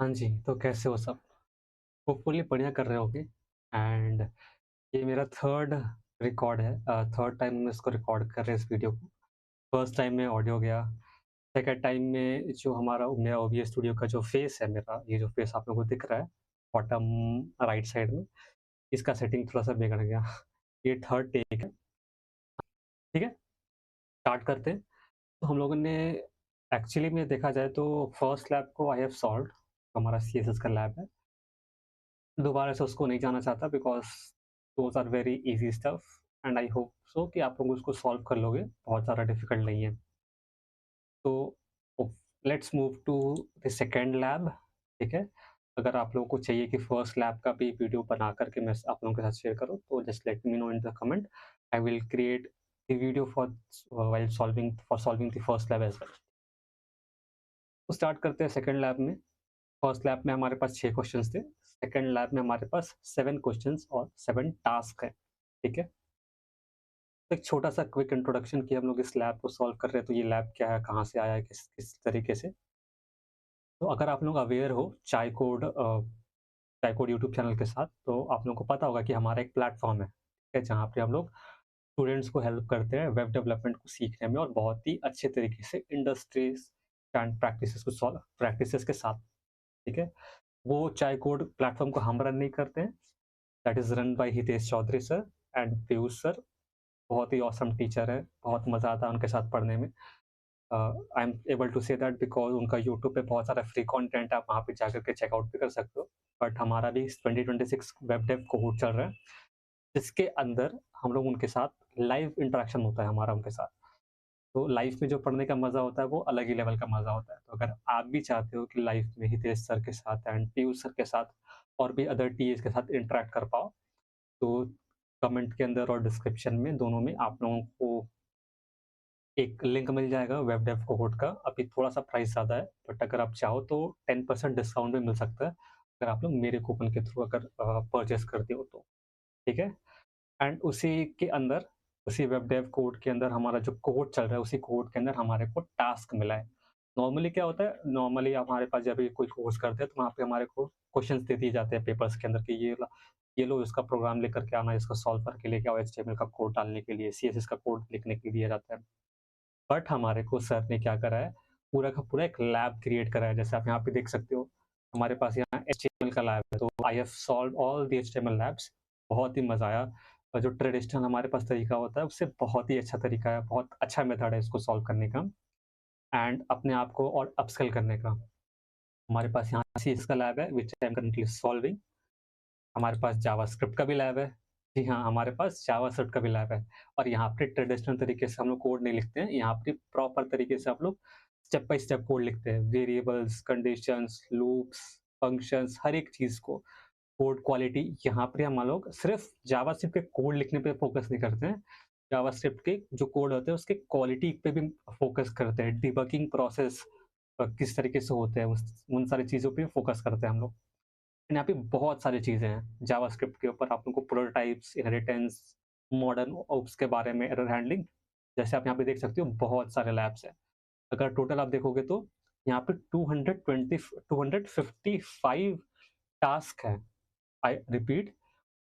हाँ जी, तो कैसे हो सब? होपफुली बढ़िया कर रहे होगे एंड ये मेरा 3rd रिकॉर्ड है 3rd टाइम हम इसको रिकॉर्ड कर रहे हैं इस वीडियो को। फर्स्ट टाइम में ऑडियो गया, सेकंड टाइम में जो हमारा मेरा ओबीएस स्टूडियो का जो फेस है मेरा, ये जो फेस आप लोगों को दिख रहा है बॉटम राइट साइड में, इसका सेटिंग थोड़ा-सा बिगड़ गया। ये 3rd टेक है, ठीक है? स्टार्ट करते हैं। तो हम लोगों ने एक्चुअली में देखा जाए तो फर्स्ट लैब को आई हैव सॉल्व्ड, हमारा सीएसएस का लैब है। दोबारा से उसको नहीं जाना चाहता because those are very easy stuff and I hope so कि आप लोग उसको सॉल्व कर लोगे, बहुत ज़्यादा डिफ़िकल्ट नहीं है। तो let's move to the second lab, ठीक है? अगर आप लोगों को चाहिए कि फर्स्ट लैब का भी वीडियो बना कर के मैं आप लोगों के साथ शेयर करूँ, तो just let me know in the comment. I will create the video while solving the first lab as well. तो स्टार्ट करते हैं सेकंड लैब में। फर्स्ट लैब में हमारे पास 6 क्वेश्चंस थे, सेकंड लैब में हमारे पास 7 क्वेश्चंस और 7 टास्क हैं, ठीक है? तो एक छोटा-सा क्विक इंट्रोडक्शन कि हम लोग इस लैब को सॉल्व कर रहे हैं, तो ये लैब क्या है, कहाँ से आया है, किस किस तरीके से। तो अगर आप लोग अवेयर हो चाय कोड यूट्यूब चैनल के साथ, तो आप लोगों को पता होगा कि हमारा एक प्लेटफ़ॉर्म है, ठीक है? जहाँ पे हम लोग स्टूडेंट्स को हेल्प करते हैं वेब डेवलपमेंट को सीखने में और बहुत ही अच्छे तरीके से इंडस्ट्रीज़ एंड प्रैक्टिसेज़ के साथ, ठीक है? वो चाय कोड प्लेटफ़ॉर्म को हम रन नहीं करते हैं, that is run by Hitesh Choudhary sir and Piyush sir. बहुत ही ऑसम टीचर है, बहुत मज़ा आता है उनके साथ पढ़ने में। I am able to say that because उनका यूट्यूब पे बहुत सारा फ्री कंटेंट है, आप वहाँ पे जाकर के चेकआउट भी कर सकते हो। बट हमारा भी 2026 वेब डेव कोहोर्ट चल रहा है, जिसके अंदर हम लोग उनके साथ लाइव इंटरेक्शन होता है हमारा उनके साथ। तो लाइफ में जो पढ़ने का मज़ा होता है, वो अलग ही लेवल का मज़ा होता है। तो अगर आप भी चाहते हो कि लाइफ में हितेश सर के साथ एंड पीयूष सर के साथ और भी अदर टीएस के साथ इंटरैक्ट कर पाओ, तो कमेंट के अंदर और डिस्क्रिप्शन में दोनों में आप लोगों को एक लिंक मिल जाएगा वेब डेव कोहोर्ट का। अभी थोड़ा-सा प्राइस ज़्यादा है, बट अगर आप चाहो तो 10% डिस्काउंट भी मिल सकता है, अगर आप लोग मेरे कूपन के थ्रू अगर परचेज़ करते हो तो, ठीक है? एंड उसी के अंदर, उसी वेब डेव कोड के अंदर हमारा जो कोड चल रहा है, उसी कोड के अंदर हमारे को टास्क मिला है। नॉर्मली क्या होता है, नॉर्मली हमारे पास जब भी कोई कोर्स करते हैं, तो वहाँ पे हमारे को क्वेश्चंस दे दिए जाते हैं पेपर्स के अंदर कि ये लो इसका प्रोग्राम लेकर के आना, इसको सॉल्व करके लेके आओ, एचटीएमएल का कोड डालने के लिए, सीएसएस का कोड लिखने के लिए दिया जाता है। बट हमारे को सर ने क्या करा है, पूरा का पूरा एक लैब क्रिएट करा है, जैसे आप यहाँ पे देख सकते हो। हमारे पास यहाँ एचटीएमएल का लैब है, तो आई have solved all the HTML labs. बहुत ही मज़ा आया और जो ट्रेडिशनल हमारे पास तरीका होता है, उससे बहुत ही अच्छा तरीका है, बहुत अच्छा मेथड है इसको सॉल्व करने का एंड अपने आप को और अपस्किल करने का। हमारे पास यहाँ सीएसएस का लैब है, which I am currently solving. हमारे पास जावास्क्रिप्ट का भी लैब है। जी हाँ, हमारे पास जावास्क्रिप्ट का भी लैब है और यहाँ पे ट्रेडिशनल तरीके से हम लोग कोड नहीं लिखते हैं, यहाँ पे प्रॉपर तरीके से आप लोग स्टेप बाय स्टेप कोड लिखते हैं। वेरिएबल्स, कंडीशंस, लूप्स, फंक्शंस, हर एक चीज़ को, कोड क्वालिटी, यहाँ पे हम लोग सिर्फ़ जावास्क्रिप्ट के कोड लिखने पे फ़ोकस नहीं करते हैं। जावास्क्रिप्ट के जो कोड होते हैं उसके क्वालिटी पे भी फ़ोकस करते हैं। डिबगिंग प्रोसेस किस तरीके से होते हैं, उस उन सारी चीज़ों पे फ़ोकस करते हैं हम लोग। यहाँ पे बहुत सारी चीज़ें हैं जावास्क्रिप्ट के ऊपर, आप लोगों को प्रोटोटाइप्स, इनहेरिटेंस, मॉडर्न ओप्स के बारे में, एरर हैंडलिंग, जैसे आप यहाँ पे देख सकते हो बहुत सारे लैब्स हैं। अगर टोटल आप देखोगे तो यहाँ पे 255 टास्क है। आई रिपीट,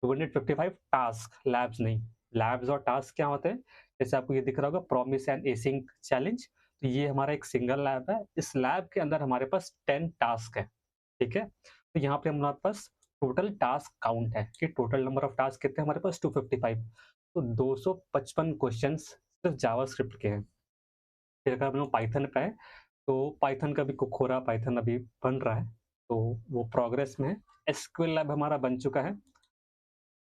255 टास्क, लैब्स नहीं। लैब्स और टास्क क्या होते हैं? जैसे आपको ये दिख रहा होगा प्रॉमिस एंड एसिंक चैलेंज, तो ये हमारा एक सिंगल लैब है। इस लैब के अंदर हमारे पास 10 टास्क है, ठीक है? तो यहाँ पे हमारे पास टोटल टास्क काउंट है कि टोटल नंबर ऑफ टास्क कितने हैं हमारे पास, 255। तो 255 क्वेश्चंस सिर्फ जावास्क्रिप्ट के हैं। फिर अगर हम लोग पाइथन का है, तो पाइथन का भी कुकोरा पाइथन अभी बन रहा है, तो वो प्रोग्रेस में है। एसक्यूएल लैब हमारा बन चुका है।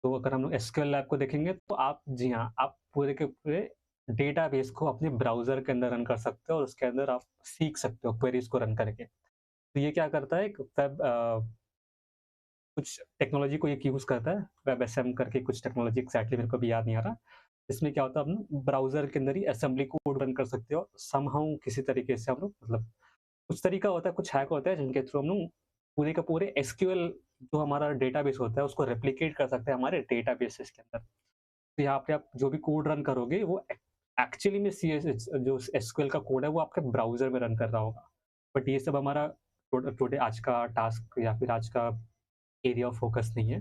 तो अगर हम लोग एसक्यूएल लैब को देखेंगे तो आप, जी हाँ, आप पूरे के पूरे डेटाबेस को अपने ब्राउज़र के अंदर रन कर सकते हो और उसके अंदर आप सीख सकते हो क्वेरीज़ को रन करके। तो ये क्या करता है, एक कुछ टेक्नोलॉजी को ये यूज़ करता है, वेबएसएम करके कुछ टेक्नोलॉजी, एग्ज़ैक्टली मेरे को अभी याद नहीं आ रहा। इसमें क्या होता है, हम ब्राउज़र के अंदर ही असेंबली कोड रन कर सकते हो समहाउ, किसी तरीके से हम लोग, मतलब कुछ तरीका होता है, कुछ हैक होता है जिनके थ्रू हम लोग पूरे का पूरे एसक्यूएल जो हमारा डेटाबेस होता है उसको रेप्लिकेट कर सकते हैं हमारे डेटाबेसेस के अंदर। तो यहाँ पे आप जो भी कोड रन करोगे वो एक्चुअली में सीएसएस जो एसक्यूएल का कोड है वो आपके ब्राउज़र में रन कर रहा होगा। बट ये सब हमारा टुडे आज का टास्क या फिर आज का एरिया ऑफ फोकस नहीं है।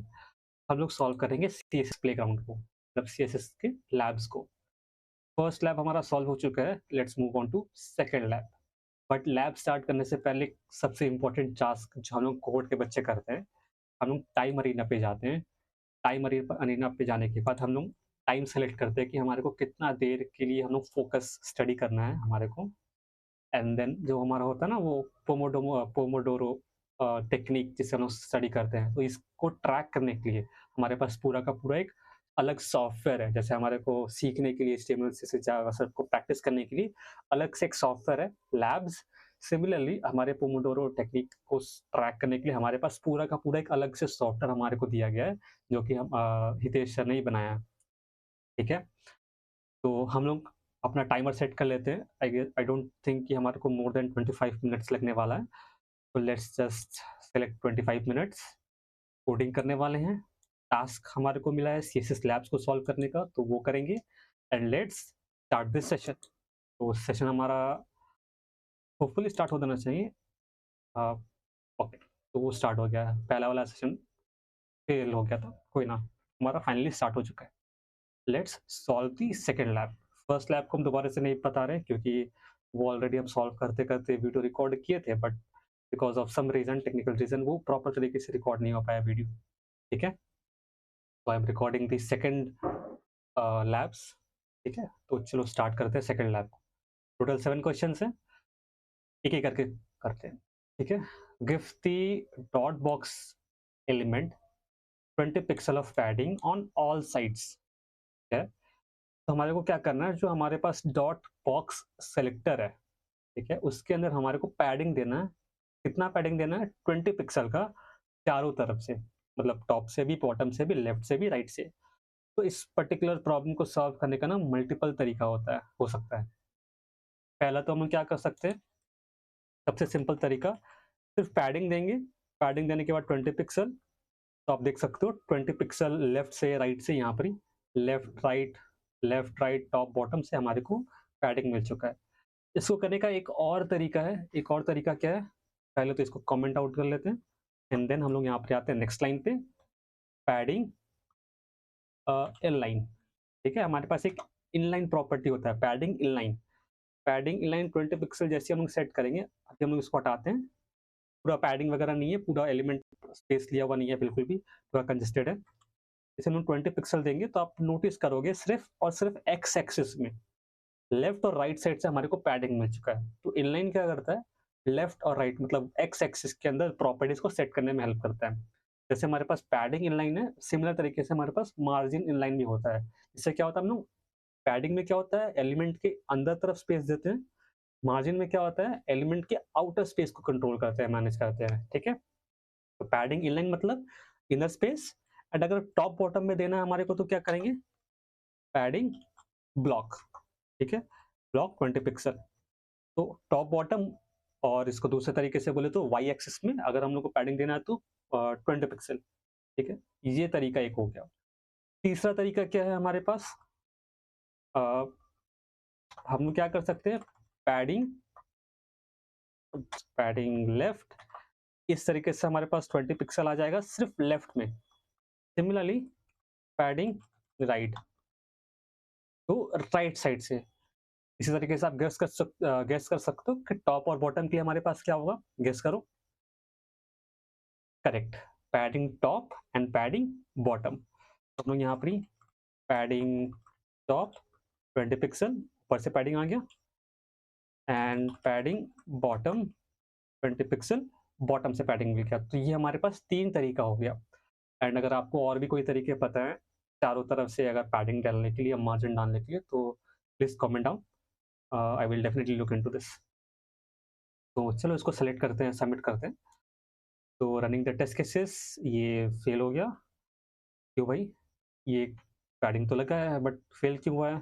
हम लोग सॉल्व करेंगे सीएसएस प्लेग्राउंड को, मतलब सीएसएस के लैब्स को। फर्स्ट लैब हमारा सॉल्व हो चुका है, let's move on to second lab. But lab start करने से पहले सबसे इम्पोर्टेंट टास्क जो हम लोग कोहॉर्ट के बच्चे करते हैं, हम लोग टाइम अरीना पे जाते हैं। टाइम अरीना पे जाने के बाद हम लोग टाइम सेलेक्ट करते हैं कि हमारे को कितना देर के लिए हम लोग फोकस स्टडी करना है हमारे को। एंड देन जो हमारा होता है ना वो पोमोडोरो टेक्निक जिसे हम लोग स्टडी करते हैं, तो इसको ट्रैक करने के लिए हमारे पास पूरा का पूरा एक अलग सॉफ्टवेयर है। जैसे हमारे को सीखने के लिए एचटीएमएल सीएसएस जावास्क्रिप्ट को प्रैक्टिस करने के लिए अलग से एक सॉफ्टवेयर है लैब्स। सिमिलरली हमारे पोमोडोरो टेक्निक को ट्रैक करने के लिए हमारे पास पूरा का पूरा एक अलग से सॉफ्टवेयर हमारे को दिया गया है, जो कि हम हितेश सर ने ही बनाया है। ठीक है, तो हम लोग अपना टाइमर सेट कर लेते हैं। आई डोंट थिंक कि हमारे को मोर देन 25 मिनट्स लगने वाला है। तो let's just select 25 minutes. Coding करने वाले हैं। टास्क हमारे को मिला है सीएसएस लैब्स को सॉल्व करने का, तो वो करेंगे। And let's start this session. तो सेशन हमारा होपफुली स्टार्ट हो जाना चाहिए। ओके, तो वो स्टार्ट हो गया है। पहला वाला सेशन फेल हो गया था, कोई ना, हमारा फाइनली स्टार्ट हो चुका है। Let's solve the second lab. First lab को हम दोबारा से नहीं बता रहे क्योंकि वो ऑलरेडी हम सॉल्व करते करते वीडियो रिकॉर्ड किए थे, but because of some reason, technical reason, वो प्रॉपर तरीके से रिकॉर्ड नहीं हो पाया वीडियो। ठीक है, तो I am recording the second labs. ठीक है, तो चलो स्टार्ट करते हैं सेकंड लैब को। टोटल 7 क्वेश्चन है, एक एक करके करते हैं। ठीक है, give the dot box element 20 pixel of padding on all sides. ठीक है, तो हमारे को क्या करना है, जो हमारे पास डॉट बॉक्स सेलेक्टर है, ठीक है, उसके अंदर हमारे को पैडिंग देना है। कितना पैडिंग देना है? 20 पिक्सल का, चारों तरफ से, मतलब टॉप से भी, बॉटम से भी, लेफ्ट से भी, राइट से। तो इस पर्टिकुलर प्रॉब्लम को सॉल्व करने का ना मल्टीपल तरीका होता है, हो सकता है। पहला तो हम क्या कर सकते हैं, सबसे सिंपल तरीका, सिर्फ पैडिंग देंगे। पैडिंग देने के बाद 20 पिक्सल, तो आप देख सकते हो 20 पिक्सल लेफ्ट से राइट से, यहाँ पर ही लेफ्ट राइट टॉप बॉटम से हमारे को पैडिंग मिल चुका है। इसको करने का एक और तरीका है। एक और तरीका क्या है, पहले तो इसको कमेंट आउट कर लेते हैं एंड देन हम लोग यहाँ पे आते हैं नेक्स्ट लाइन पे, पैडिंग इनलाइन। ठीक है, हमारे पास एक इनलाइन प्रॉपर्टी होता है, padding inline. Padding inline 20 pixel जैसे हम लोग सेट करेंगे। अभी हम लोग इसको हटाते हैं, पूरा पैडिंग वगैरह नहीं है, पूरा एलिमेंट स्पेस लिया हुआ नहीं है, बिल्कुल भी पूरा कंजेस्टेड है। इसे हम लोग 20 पिक्सल देंगे तो आप नोटिस करोगे सिर्फ और सिर्फ एक्स एक्सिस में लेफ्ट और राइट साइड से हमारे को पैडिंग मिल चुका है। तो इनलाइन क्या करता है, लेफ्ट और राइट मतलब एक्स एक्सिस के अंदर प्रॉपर्टीज को सेट करने में हेल्प करता है। जैसे हमारे पास पैडिंग इनलाइन है, सिमिलर तरीके से हमारे पास मार्जिन इनलाइन भी होता है। इससे क्या होता है, हम लोग पैडिंग में क्या होता है, एलिमेंट के अंदर तरफ स्पेस देते हैं। मार्जिन में क्या होता है, एलिमेंट के आउटर स्पेस को कंट्रोल करते हैं, मैनेज करते हैं। ठीक है, तो पैडिंग इनलाइन मतलब इनर स्पेस। एंड अगर टॉप बॉटम में देना है हमारे को, तो क्या करेंगे, पैडिंग ब्लॉक। ठीक है, ब्लॉक 20 पिक्सल। तो टॉप बॉटम, और इसको दूसरे तरीके से बोले तो वाई एक्सिस में अगर हम लोग को पैडिंग देना है तो 20 पिक्सल। ठीक है, ये तरीका एक हो गया। तीसरा तरीका क्या है हमारे पास, अ, हम लोग क्या कर सकते हैं, पैडिंग पैडिंग लेफ्ट। इस तरीके से हमारे पास 20 पिक्सल आ जाएगा सिर्फ लेफ्ट में। सिमिलरली पैडिंग राइट, तो राइट साइड से। इसी तरीके से आप गेस कर सकते हो कि टॉप और बॉटम के लिए हमारे पास क्या होगा, गेस करो। Correct, padding top and padding bottom. हम लोग यहाँ पर पैडिंग टॉप 20 पिक्सल, ऊपर से पैडिंग आ गया, and padding bottom 20 pixel, bottom से पैडिंग भी किया। तो ये हमारे पास 3 तरीका हो गया। एंड अगर आपको और भी कोई तरीके पता है चारों तरफ से अगर पैडिंग डालने के लिए, मार्जिन डालने के लिए, तो please comment down, I will definitely look into this. तो चलो इसको सेलेक्ट करते हैं, सबमिट करते हैं। तो रनिंग द टेस्ट केसेस, ये फेल हो गया। क्यों भाई, ये पैडिंग तो लगा है बट फेल क्यों हुआ है,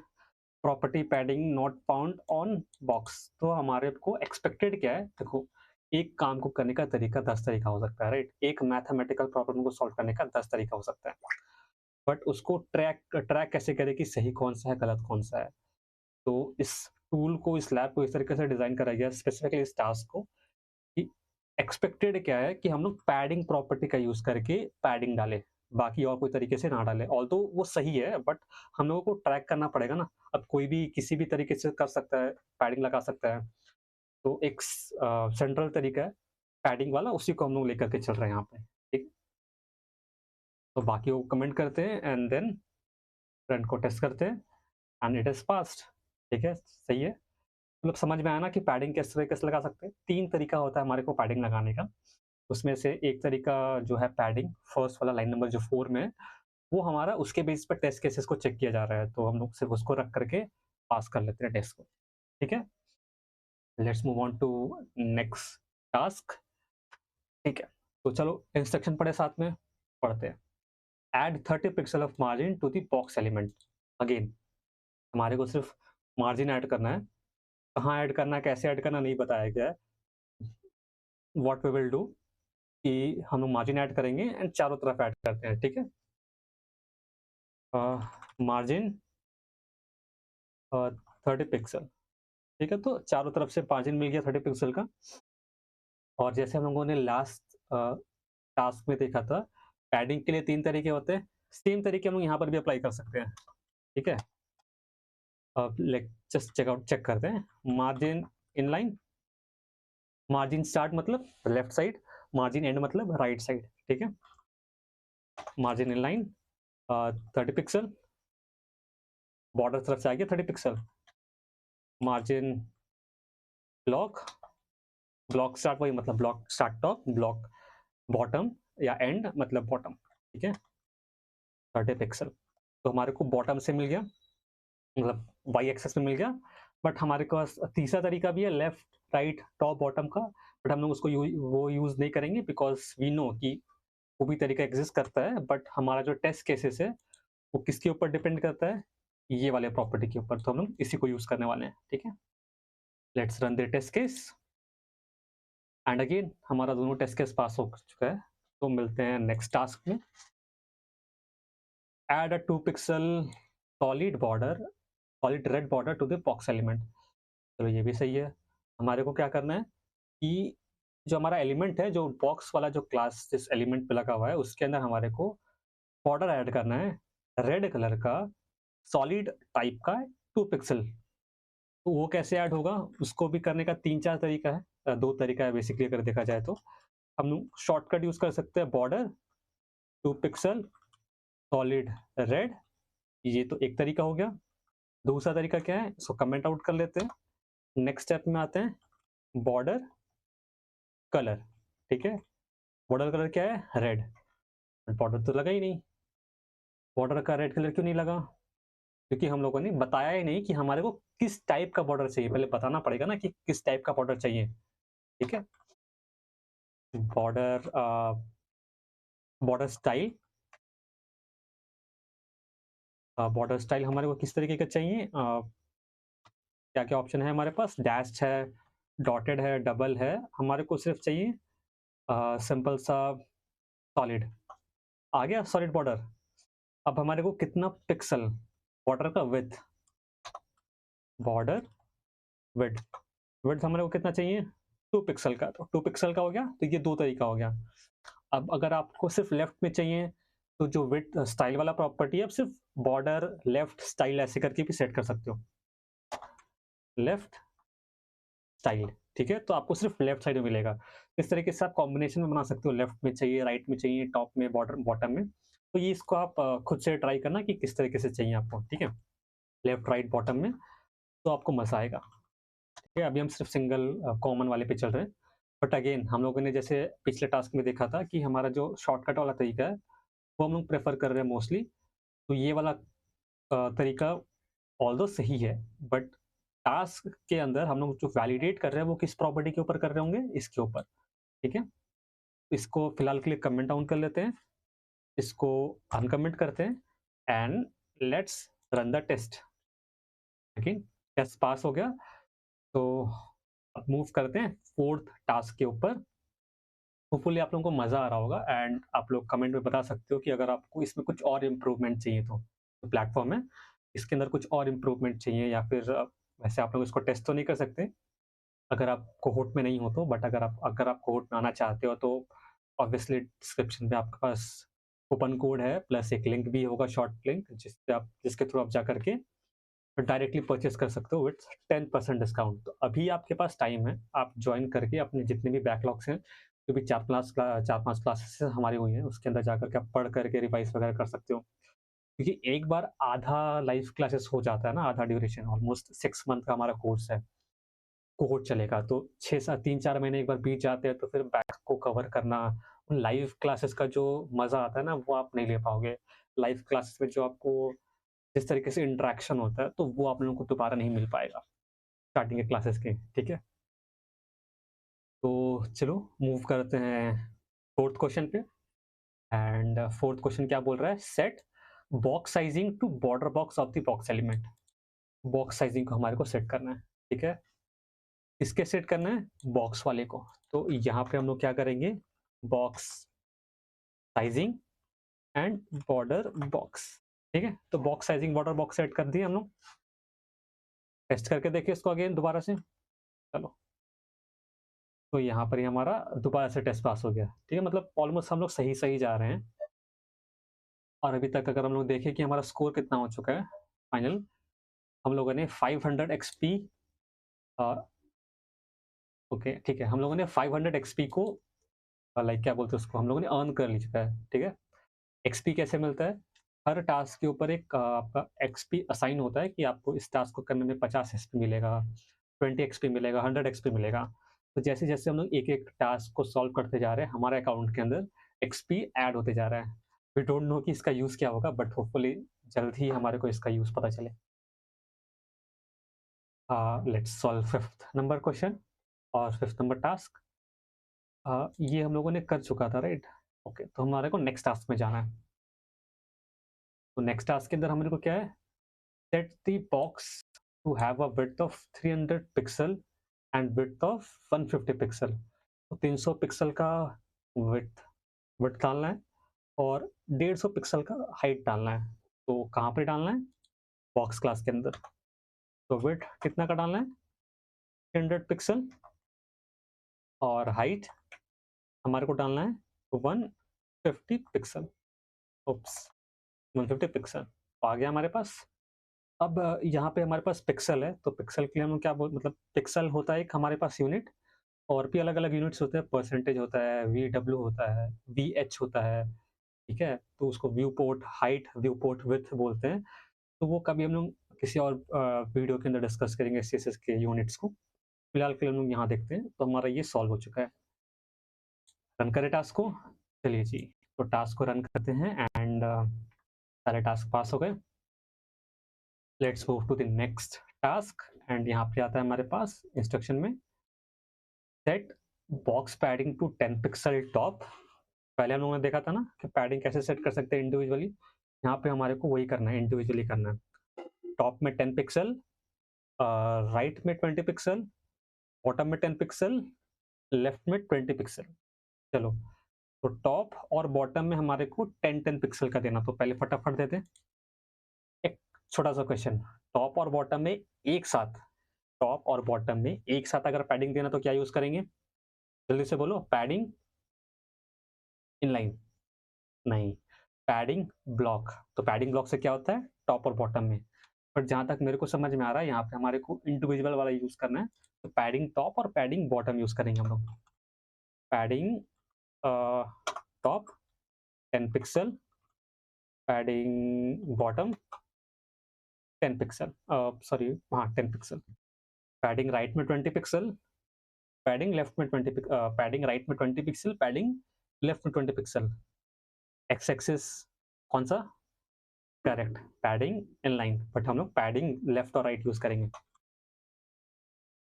property padding not found on box. तो हमारे को एक्सपेक्टेड क्या है, देखो एक काम को करने का तरीका 10 तरीका हो सकता है, राइट। एक मैथमेटिकल प्रॉब्लम को सॉल्व करने का 10 तरीका हो सकता है, बट उसको ट्रैक कैसे करें कि सही कौन सा है, गलत कौन सा है। तो इस टूल को, इस लैब को इस तरीके से डिजाइन करा गया स्पेसिफिकली इस टास्क को, कि एक्सपेक्टेड क्या है कि हम लोग पैडिंग प्रॉपर्टी का यूज़ करके पैडिंग डालें, बाकी और कोई तरीके से ना डालें। ऑल्दो वो सही है, बट हम लोगों को ट्रैक करना पड़ेगा ना। अब कोई भी किसी भी तरीके से कर सकता है, पैडिंग लगा सकता है। तो एक सेंट्रल तरीका है पैडिंग वाला, उसी को हम लोग लेकर के चल रहे हैं यहाँ पे, ठीक। तो बाकी वो कमेंट करते हैं एंड देन फ्रंट को टेस्ट करते हैं एंड इट इज़ पास्ड, ठीक है, सही है। मतलब समझ में आया ना कि पैडिंग किस तरीके से लगा सकते हैं। 3 तरीका होता है हमारे को पैडिंग लगाने का। उसमें से एक तरीका जो है पैडिंग, फर्स्ट वाला लाइन नंबर जो 4 में है, वो हमारा उसके बेस पे टेस्ट केसेस को चेक किया जा रहा है, तो हम लोग सिर्फ़ उसको रख करके पास कर लेते हैं टेस्ट को, ठीक है? Let's move on to next task, ठीक है? तो चलो इंस्ट्रक्शन पढ़े साथ में, पढ़ते हैं। Add 30 pixel of margin to the box element. Again हमारे को सिर्फ़ मार्जिन ऐड करना है। कहाँ ऐड करना है, कैसे ऐड करना नहीं बताया गया है। व्हाट वी विल डू कि हम लोग मार्जिन ऐड करेंगे एंड चारों तरफ ऐड करते हैं, ठीक है? मार्जिन 30 पिक्सल, ठीक है? तो चारों तरफ से मार्जिन मिल गया 30 पिक्सल का। और जैसे हम लोगों ने लास्ट टास्क में देखा था, पैडिंग के लिए 3 तरीके होते हैं, सेम तरीके हम लोग यहाँ पर भी अप्लाई कर सकते हैं, ठीक है? अब जस्ट चेक करते हैं। मार्जिन इनलाइन, मार्जिन स्टार्ट मतलब लेफ्ट साइड, मार्जिन एंड मतलब राइट साइड, ठीक है? मार्जिन इनलाइन 30 पिक्सल, बॉर्डर तरफ से आ गया 30 pixel. Margin block, block start वही मतलब block start top, block bottom या एंड मतलब बॉटम, ठीक है? 30 पिक्सल। तो हमारे को बॉटम से मिल गया, मतलब वाई एक्सेस में मिल गया। बट हमारे पास तीसरा तरीका भी है, लेफ्ट राइट टॉप बॉटम का, बट हम लोग उसको वो यूज़ नहीं करेंगे बिकॉज़ वी नो कि वो भी तरीका एग्ज़िस्ट करता है, बट हमारा जो टेस्ट केसेस है, वो किसके ऊपर डिपेंड करता है? ये वाले प्रॉपर्टी के ऊपर, तो हम लोग इसी को यूज़ करने वाले हैं, ठीक है? Let's run the test case and again हमारा दोनों टेस्ट केस पास हो चुका है। तो मिलते हैं नेक्स्ट टास्क में। Add a 2 pixel solid border, solid red border to the box element. चलो ये भी सही है। हमारे को क्या करना है कि जो हमारा एलिमेंट है, जो बॉक्स वाला जो क्लास जिस एलिमेंट पे लगा हुआ है, उसके अंदर हमारे को बॉर्डर ऐड करना है रेड कलर का, सॉलिड टाइप का 2 पिक्सल। तो वो कैसे ऐड होगा, उसको भी करने का 3-4 तरीका है। 2 तरीका है बेसिकली अगर देखा जाए तो। हम लोग शॉर्टकट यूज़ कर सकते हैं, बॉर्डर 2 पिक्सल सॉलिड रेड, ये तो एक तरीका हो गया। दूसरा तरीका क्या है, इसको कमेंट आउट कर लेते हैं। नेक्स्ट स्टेप में आते हैं, बॉर्डर कलर, ठीक है? बॉर्डर कलर क्या है, रेड। बॉर्डर तो लगा ही नहीं, बॉर्डर का रेड कलर क्यों नहीं लगा? क्योंकि हम लोगों ने बताया ही नहीं कि हमारे को किस टाइप का बॉर्डर चाहिए। पहले बताना पड़ेगा ना कि किस टाइप का बॉर्डर चाहिए, ठीक है? Border border style, border style हमारे को किस तरीके का चाहिए? क्या क्या ऑप्शन है हमारे पास, डैश्ड है, डॉटेड है, डबल है। हमारे को सिर्फ चाहिए सिंपल सा सॉलिड। आ गया सॉलिड बॉर्डर। अब हमारे को कितना पिक्सल, बॉर्डर का विड्थ, बॉर्डर विड्थ, विड्थ हमारे को कितना चाहिए, 2 पिक्सल का। तो 2 पिक्सल का हो गया, तो ये 2 तरीका हो गया। अब अगर आपको सिर्फ लेफ्ट में चाहिए, तो जो विड्थ स्टाइल वाला प्रॉपर्टी है, आप सिर्फ बॉर्डर लेफ्ट स्टाइल ऐसे करके भी सेट कर सकते हो, लेफ्ट स्टाइल, ठीक है? तो आपको सिर्फ लेफ्ट साइड में मिलेगा। इस तरीके से आप कॉम्बिनेशन में बना सकते हो, लेफ्ट में चाहिए, राइट में चाहिए, टॉप में, बॉर्डर बॉटम में। तो ये इसको आप खुद से ट्राई करना कि किस तरीके से चाहिए आपको, ठीक है? लेफ्ट, राइट, बॉटम में, तो आपको मज़ा आएगा। ठीक है, अभी हम सिर्फ सिंगल कॉमन वाले पे चल रहे हैं। बट अगेन हम लोगों ने जैसे पिछले टास्क में देखा था कि हमारा जो शॉर्टकट वाला तरीका है, वो हम लोग प्रेफ़र कर रहे हैं मोस्टली। तो ये वाला तरीका ऑल्दो सही है, बट टास्क के अंदर हम लोग जो वैलिडेट कर रहे हैं, वो किस प्रॉपर्टी के ऊपर कर रहे होंगे? इसके ऊपर, ठीक है? इसको फिलहाल के लिए कमेंट डाउन कर लेते हैं, इसको अनकमेंट करते हैं and let's run the test. लेकिन टेस्ट पास हो गया, तो अब मूव करते हैं 4th टास्क के ऊपर। होपफुली आप लोगों को मज़ा आ रहा होगा एंड आप लोग कमेंट में बता सकते हो कि अगर आपको इसमें कुछ और इम्प्रूवमेंट चाहिए तो। जो प्लेटफ़ॉर्म है, इसके अंदर कुछ और इम्प्रूवमेंट चाहिए या फिर वैसे आप लोग इसको टेस्ट तो नहीं कर सकते, अगर आप कोहोर्ट में नहीं हो तो, बट अगर आप कोहोर्ट में आना चाहते हो तो ऑब्वियसली डिस्क्रिप्शन में आपके पास कूपन कोड है प्लस एक लिंक भी होगा, शॉर्ट लिंक, जिसके थ्रू आप जा करके डायरेक्टली परचेज कर सकते हो विथ 10% डिस्काउंट। तो अभी आपके पास टाइम है, आप ज्वाइन करके अपने जितने भी बैकलॉग्स हैं, जो भी 4-5 क्लासेस हमारी हुई हैं, उसके अंदर जाकर के आप पढ़ करके रिवाइज वगैरह कर सकते हो। क्योंकि एक बार आधा लाइव क्लासेस हो जाता है ना, आधा ड्यूरेशन, ऑलमोस्ट 6 मंथ का हमारा कोर्स है, कोहोर्ट चलेगा, तो 3-4 महीने एक बार बीत जाते हैं, तो फिर बैक को कवर करना, उन लाइव क्लासेस का जो मज़ा आता है ना, वो आप नहीं ले पाओगे। लाइव क्लासेस में जो आपको जिस तरीके से इंटरेक्शन होता है, तो वो आप लोगों को दोबारा नहीं मिल पाएगा, स्टार्टिंग के क्लासेस के, ठीक है? तो चलो मूव करते हैं 4th क्वेश्चन पे। एंड 4th क्वेश्चन क्या बोल रहा है? Set box sizing to border box of the box element. Box sizing को हमारे को सेट करना है, ठीक है? किसके सेट करना है? बॉक्स वाले को। तो यहाँ पे हम लोग क्या करेंगे? Box sizing and border box, ठीक है? तो box sizing border box set कर दिए हम लोग। टेस्ट करके देखिए इसको अगेन दोबारा से। चलो, तो यहाँ पर ही हमारा दोबारा से टेस्ट पास हो गया, ठीक है? मतलब ऑलमोस्ट हम लोग सही जा रहे हैं। और अभी तक अगर हम लोग देखें कि हमारा स्कोर कितना हो चुका है फाइनल, हम लोगों ने 500 एक्सपी, ओके ठीक है, हम लोगों ने 500 एक्सपी को लाइक क्या बोलते हैं उसको, हम लोगों ने अर्न कर ली चुका है, ठीक है? एक्सपी कैसे मिलता है? हर टास्क के ऊपर एक आपका एक्सपी असाइन होता है कि आपको इस टास्क को करने में 50 एक्सपी मिलेगा, 20 एक्सपी मिलेगा, 100 एक्सपी मिलेगा। तो जैसे-जैसे हम लोग एक-एक टास्क को सॉल्व करते जा रहे हैं, हमारे अकाउंट के अंदर एक्सपी ऐड होते जा रहा है। वी डोंट नो कि इसका यूज़ क्या होगा, बट होपफुली जल्द ही हमारे को इसका यूज़ पता चले। Let's solve 5th number question और 5th नंबर टास्क। ये हम लोगों ने कर चुका था, राइट? ओके, तो हमारे को नेक्स्ट टास्क में जाना है। तो नेक्स्ट टास्क के अंदर हमारे को क्या है? Set the box to have a width of 300 pixel and width of 150 pixel. तो 300 पिक्सल का विड्थ विड्थ डालना है और 150 पिक्सल का हाइट डालना है। तो कहाँ पे डालना है? बॉक्स क्लास के अंदर। तो विड्थ कितना का डालना है? 300 पिक्सल और हाइट हमारे को डालना है 150 पिक्सल। ओप्स, 150 पिक्सल तो आ गया हमारे पास। अब यहाँ पे हमारे पास पिक्सल है, तो पिक्सल के लिए हम क्या बोल मतलब पिक्सल होता है एक हमारे पास यूनिट, और भी अलग-अलग यूनिट्स होते हैं, परसेंटेज होता है, वीडब्ल्यू होता है, वीएच होता है, ठीक है? तो उसको view port height, view port width बोलते हैं। तो वो कभी हम लोग किसी और वीडियो के अंदर डिस्कस करेंगे सीएसएस के यूनिट्स को। फिलहाल के लिए हम लोग यहाँ देखते हैं, तो हमारा ये सॉल्व हो चुका है। रन करें टास्क को? चलिए जी, तो टास्क को रन करते हैं एंड सारे टास्क पास हो गए। Let's move to the next task and यहाँ पे आता है हमारे पास इंस्ट्रक्शन में set box padding to 10 pixel top. पहले हम लोगों ने देखा था ना कि पैडिंग कैसे सेट कर सकते हैं इंडिविजुअली, यहाँ पे हमारे को वही करना है, इंडिविजुअली करना है। टॉप में 10 पिक्सल, राइट में 20 पिक्सल, बॉटम में 10 पिक्सल, लेफ्ट में 20 पिक्सल। चलो, तो टॉप और बॉटम में हमारे को 10-10 पिक्सल का देना, तो पहले फटाफट देते हैं। एक छोटा सा क्वेश्चन, टॉप और बॉटम में एक साथ, टॉप और बॉटम में एक साथ अगर पैडिंग देना तो क्या यूज करेंगे? जल्दी से बोलो। पैडिंग इनलाइन नहीं, पैडिंग ब्लॉक। तो पैडिंग ब्लॉक से क्या होता है? टॉप और बॉटम में। बट जहां तक मेरे को समझ में आ रहा है, यहाँ पे हमारे को इंडिविजुअल वाला यूज करना है, तो पैडिंग टॉप और पैडिंग बॉटम यूज करेंगे हम लोग। Padding top 10 pixel, padding bottom 10 pixel, sorry हाँ 10 पिक्सल। पैडिंग राइट में 20 पिक्सल, पैडिंग लेफ्ट में 20 पैडिंग राइट में 20 पिक्सल, पैडिंग लेफ्ट में 20 पिक्सल। एक्स एक्सिस कौन सा? करेक्ट, पैडिंग इनलाइन, बट हम लोग पैडिंग लेफ्ट और राइट यूज करेंगे।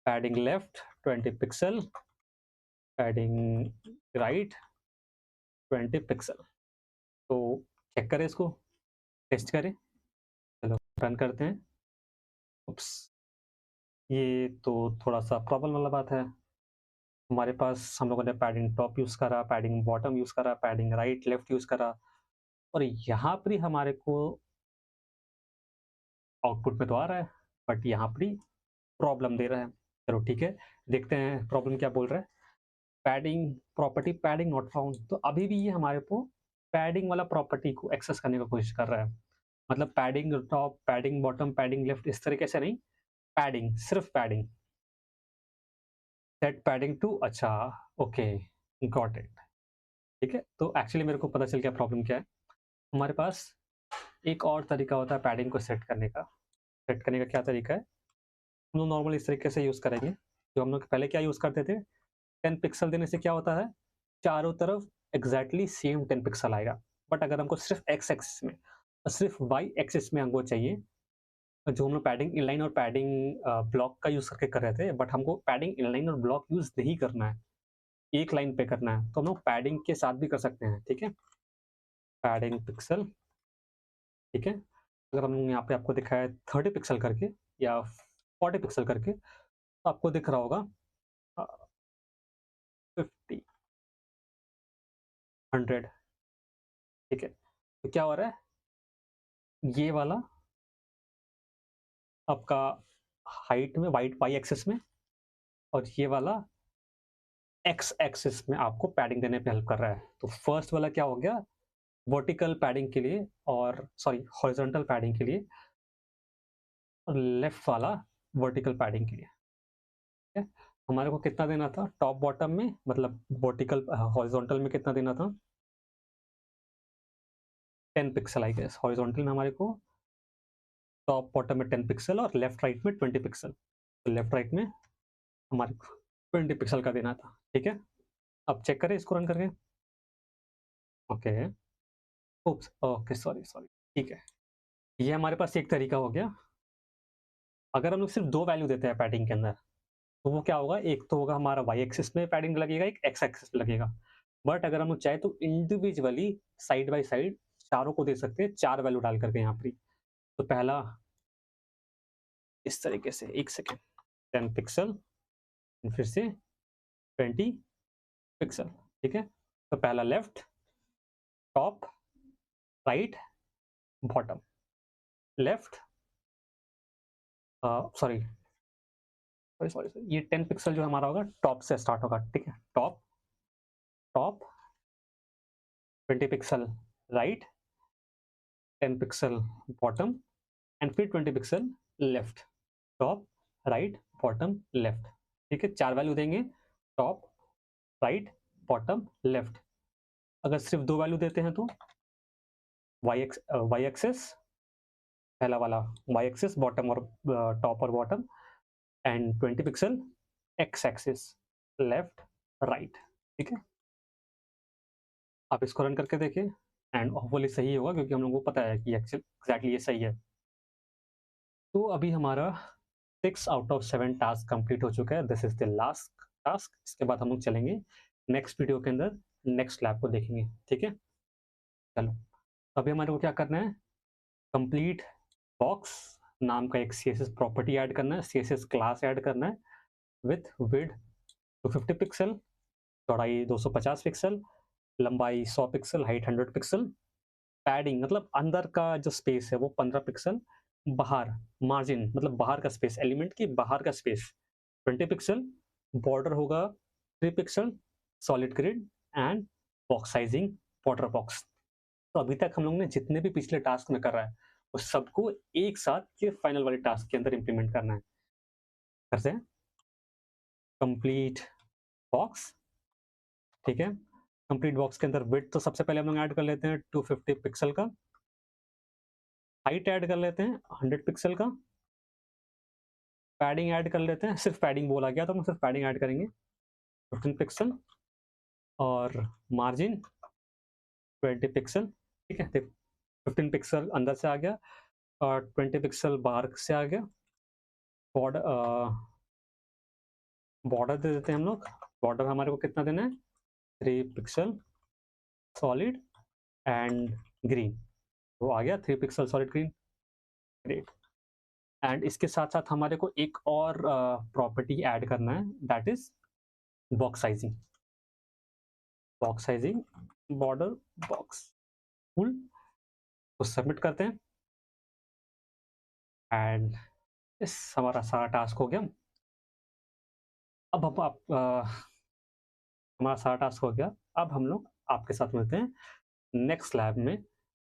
Padding left 20 pixel, padding right 20 pixel. तो चेक करें इसको, टेस्ट करें। चलो रन करते हैं। उप्स, ये तो थोड़ा सा प्रॉब्लम वाला बात है। हमारे पास हम लोगों ने पैडिंग टॉप यूज करा, पैडिंग बॉटम यूज करा, पैडिंग राइट लेफ्ट यूज करा, और यहाँ पर ही हमारे को आउटपुट में तो आ रहा है, बट यहाँ पर ही प्रॉब्लम दे रहा है। चलो ठीक है, देखते हैं प्रॉब्लम क्या बोल रहा है। Padding property padding not found, तो अभी भी ये हमारे को पैडिंग वाला प्रॉपर्टी को एक्सेस करने की कोशिश कर रहा है। मतलब padding top, padding bottom, padding left, इस तरीके से नहीं, पैडिंग, सिर्फ पैडिंग। सेट पैडिंग टू, अच्छा, ओके, गॉट इट। ठीक है, तो एक्चुअली मेरे को पता चल गया प्रॉब्लम क्या है। हमारे पास एक और तरीका होता है पैडिंग को सेट करने का। सेट करने का क्या तरीका है, हम लोग नॉर्मली इस तरीके से यूज़ करेंगे। जो हम लोग पहले क्या यूज़ करते थे, 10 पिक्सल देने से क्या होता है, चारों तरफ एग्जैक्टली सेम 10 पिक्सल आएगा। बट अगर हमको सिर्फ एक्स एक्सिस में और सिर्फ वाई एक्सिस में हमको चाहिए, जो हम लोग पैडिंग इनलाइन और पैडिंग ब्लॉक का यूज़ करके कर रहे थे, बट हमको पैडिंग इनलाइन और ब्लॉक यूज़ नहीं करना है, एक लाइन पे करना है, तो हम लोग पैडिंग के साथ भी कर सकते हैं। ठीक है, पैडिंग पिक्सल, ठीक है। अगर हम यहाँ पे आपको दिखाया है 30 पिक्सल करके या 40 पिक्सल करके, तो आपको दिख रहा होगा 50, 100। ठीक है, तो क्या हो रहा है, ये वाला आपका हाइट में, वाइट वाई एक्सिस में, और ये वाला एक्स एक्सिस में आपको पैडिंग देने पे हेल्प कर रहा है। तो फर्स्ट वाला क्या हो गया, वर्टिकल पैडिंग के लिए, और सॉरी हॉरिजॉन्टल पैडिंग के लिए, और लेफ्ट वाला वर्टिकल पैडिंग के लिए। ठीक है, हमारे को कितना देना था टॉप बॉटम में, मतलब वर्टिकल हॉरिजॉन्टल में कितना देना था, 10 पिक्सल आई गेस। हॉरिजॉन्टल में हमारे को टॉप बॉटम में 10 पिक्सल और लेफ्ट राइट में 20 पिक्सल। तो लेफ्ट राइट में हमारे को 20 पिक्सल का देना था। ठीक है, अब चेक करें इसको रन करके। Okay, oops, okay, sorry sorry. ठीक है, ये हमारे पास एक तरीका हो गया। अगर हम लोग सिर्फ 2 वैल्यू देते हैं पैडिंग के अंदर, तो वो क्या होगा, एक तो होगा हमारा वाई एक्सिस में पैडिंग लगेगा, एक एक्स एक्सिस में लगेगा। बट अगर हम लोग चाहे तो इंडिविजुअली साइड बाय साइड चारों को दे सकते हैं, 4 वैल्यू डाल करके यहाँ पर। तो पहला इस तरीके से, 1 सेकेंड, 10 पिक्सल, फिर से 20 पिक्सल। ठीक है, तो पहला left, top, right, bottom, left, sorry sorry sorry, ये 10 पिक्सल जो हमारा होगा टॉप से स्टार्ट होगा। ठीक है, top, top, 20 pixel right, 10 pixel bottom, and फिर 20 pixel left, top, right, bottom, left. ठीक है, 4 वैल्यू देंगे, टॉप, राइट, बॉटम, लेफ्ट। अगर सिर्फ 2 वैल्यू देते हैं तो वाई एक्सेस, पहला वाला वाई एक्सेस, बॉटम और टॉप और bottom, and 20 pixel x axis, left, right. ठीक है, आप इसको रन करके देखिए, एंड होपफुली सही होगा, क्योंकि हम लोगों को पता है कि एग्जैक्टली ये सही है। तो अभी हमारा 6 आउट ऑफ 7 टास्क कंप्लीट हो चुका है। This is the last task. इसके बाद हम लोग चलेंगे नेक्स्ट वीडियो के अंदर, नेक्स्ट लैब को देखेंगे। ठीक है, चलो अभी हमारे को क्या करना है, कंप्लीट बॉक्स नाम का एक CSS प्रॉपर्टी ऐड करना है, CSS क्लास ऐड करना है, विथ विड्थ 250 पिक्सल, चौड़ाई 250 पिक्सल, लंबाई 100 पिक्सल, हाइट 100 पिक्सल, पैडिंग मतलब अंदर का जो स्पेस है वो 15 पिक्सल, बाहर मार्जिन मतलब बाहर का स्पेस, एलिमेंट की बाहर का स्पेस 20 पिक्सल, बॉर्डर होगा 3 pixel, solid grid, and box sizing water box. तो अभी तक हम लोग ने जितने भी पिछले टास्क में कर रहा है, वो सबको एक साथ ये फाइनल वाले टास्क के अंदर इंप्लीमेंट करना है। करते हैं कंप्लीट बॉक्स। ठीक है, कंप्लीट बॉक्स के अंदर विड्थ तो सबसे पहले हम लोग ऐड कर लेते हैं 250 पिक्सल का, हाइट ऐड कर लेते हैं 100 पिक्सल का, पैडिंग ऐड कर लेते हैं, सिर्फ पैडिंग बोला गया तो हम सिर्फ पैडिंग ऐड करेंगे 15 पिक्सल, और मार्जिन 20 पिक्सल। ठीक है, 15 पिक्सल अंदर से आ गया और 20 पिक्सल बाहर से आ गया। बॉर्डर बॉर्डर दे देते हैं हम लोग। बॉर्डर हमारे को कितना देना है, 3 पिक्सल सॉलिड एंड ग्रीन, वो आ गया 3 pixel solid green, great. And इसके साथ साथ हमारे को एक और प्रॉपर्टी ऐड करना है, that is box sizing. Box sizing border box full, तो सबमिट करते हैं, एंड इस हमारा सारा टास्क हो गया। अब हम आप हमारा सारा टास्क हो गया। अब हम लोग आपके साथ मिलते हैं नेक्स्ट लैब में,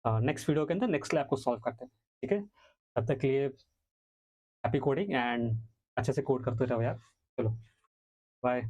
नेक्स्ट वीडियो के अंदर नेक्स्ट लैब को सॉल्व करते हैं, ठीक है? तब तक के लिए हैप्पी कोडिंग एंड अच्छे से कोड करते रहो यार। चलो, बाय।